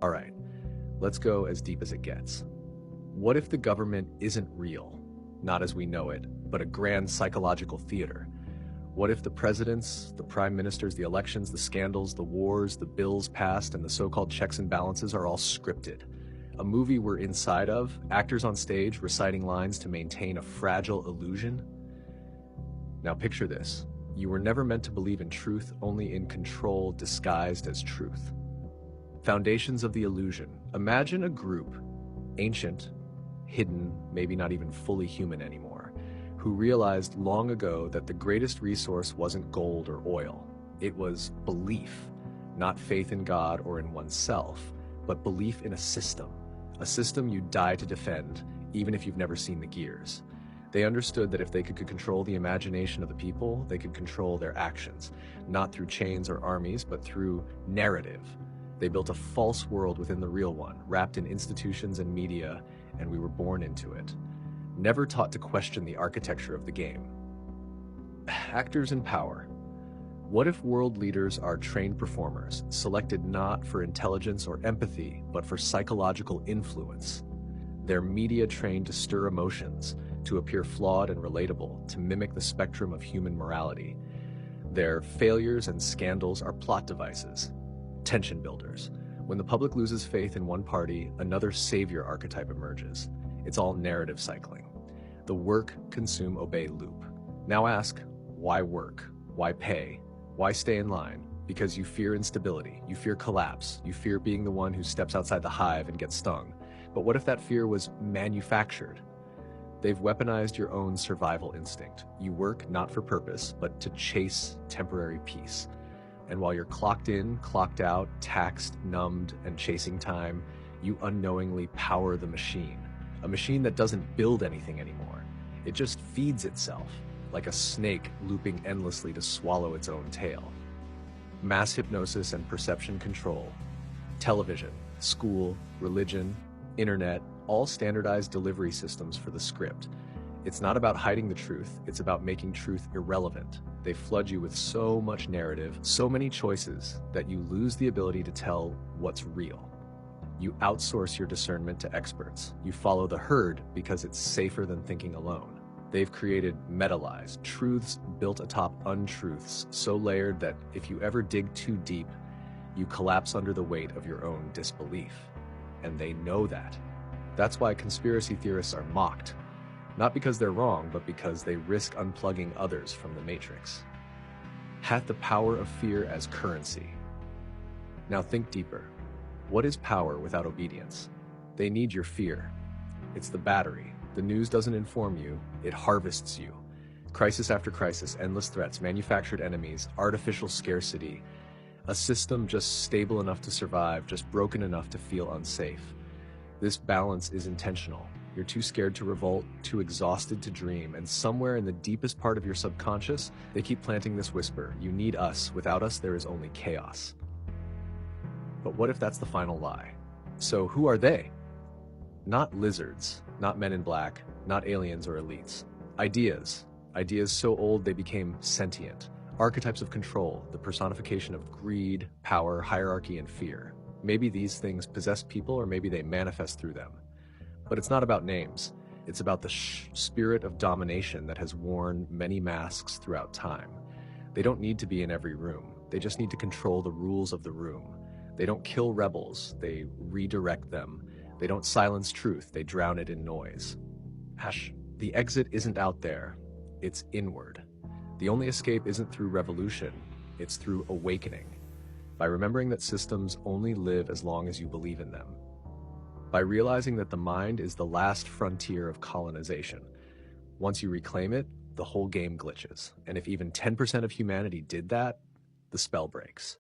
All right, let's go as deep as it gets. What if the government isn't real, not as we know it, but a grand psychological theater? What if the presidents, the prime ministers, the elections, the scandals, the wars, the bills passed, and the so-called checks and balances are all scripted? A movie we're inside of, actors on stage reciting lines to maintain a fragile illusion? Now picture this. You were never meant to believe in truth, only in control disguised as truth. Foundations of the illusion. Imagine a group, ancient, hidden, maybe not even fully human anymore, who realized long ago that the greatest resource wasn't gold or oil. It was belief, not faith in God or in oneself, but belief in a system you die to defend, even if you've never seen the gears. They understood that if they could control the imagination of the people, they could control their actions, not through chains or armies, but through narrative. They built a false world within the real one, wrapped in institutions and media, and we were born into it. Never taught to question the architecture of the game. Actors in power. What if world leaders are trained performers, selected not for intelligence or empathy, but for psychological influence? They're media trained to stir emotions, to appear flawed and relatable, to mimic the spectrum of human morality. Their failures and scandals are plot devices, tension builders. When the public loses faith in one party, another savior archetype emerges. It's all narrative cycling. The work, consume, obey loop. Now ask, why work? Why pay? Why stay in line? Because you fear instability, you fear collapse, you fear being the one who steps outside the hive and gets stung. But what if that fear was manufactured? They've weaponized your own survival instinct. You work not for purpose, but to chase temporary peace. And while you're clocked in, clocked out, taxed, numbed, and chasing time, you unknowingly power the machine. A machine that doesn't build anything anymore. It just feeds itself, like a snake looping endlessly to swallow its own tail. Mass hypnosis and perception control. Television, school, religion, internet, all standardized delivery systems for the script. It's not about hiding the truth, it's about making truth irrelevant. They flood you with so much narrative, so many choices, that you lose the ability to tell what's real. You outsource your discernment to experts. You follow the herd because it's safer than thinking alone. They've created meta-lies, truths built atop untruths, so layered that if you ever dig too deep, you collapse under the weight of your own disbelief. And they know that. That's why conspiracy theorists are mocked. Not because they're wrong, but because they risk unplugging others from the matrix. Hath the power of fear as currency. Now think deeper. What is power without obedience? They need your fear. It's the battery. The news doesn't inform you, it harvests you. Crisis after crisis, endless threats, manufactured enemies, artificial scarcity. A system just stable enough to survive, just broken enough to feel unsafe. This balance is intentional. You're too scared to revolt, too exhausted to dream, and somewhere in the deepest part of your subconscious, they keep planting this whisper, you need us, without us there is only chaos. But what if that's the final lie? So who are they? Not lizards, not men in black, not aliens or elites. Ideas. Ideas so old they became sentient. Archetypes of control, the personification of greed, power, hierarchy, and fear. Maybe these things possess people, or maybe they manifest through them. But it's not about names. It's about the spirit of domination that has worn many masks throughout time. They don't need to be in every room. They just need to control the rules of the room. They don't kill rebels, they redirect them. They don't silence truth, they drown it in noise. The exit isn't out there, it's inward. The only escape isn't through revolution, it's through awakening. By remembering that systems only live as long as you believe in them. By realizing that the mind is the last frontier of colonization. Once you reclaim it, the whole game glitches. And if even 10% of humanity did that, the spell breaks.